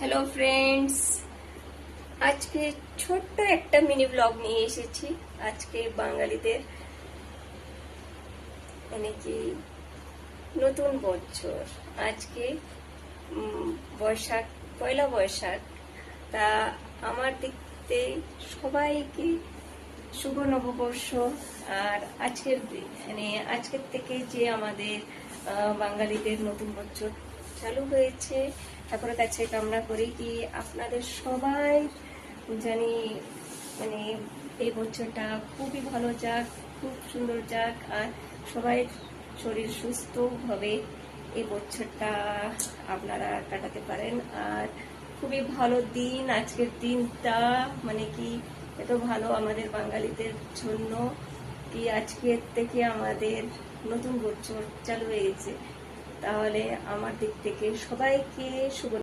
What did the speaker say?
Hello friends, আজকে ছোট্ট একটা মিনি ব্লগ নিয়ে এসেছি। আজকে বাঙালিদের মানে কি নতুন বছর। আজকে বৈশাখ, পয়লা বৈশাখ। তা আমার দিক থেকে সবাইকে শুভ নববর্ষ। আর আজকের থেকে যে আমাদের বাঙালিদের নতুন বছর চালু হয়েছে, ঠাকুরের কাছে কামনা করি কি আপনাদের সবাই জানি মানে এই বছরটা খুবই ভালো যাক, খুব সুন্দর যাক, আর সবাই শরীর সুস্থভাবে এই বছরটা আপনারা কাটাতে পারেন। আর খুবই ভালো দিন আজকের দিনটা, মানে কি এত ভালো আমাদের বাঙালিদের জন্য কি আজকের থেকে আমাদের নতুন বছর চালু হয়ে গেছে। তাহলে আমার দিক থেকে সবাইকে শুভ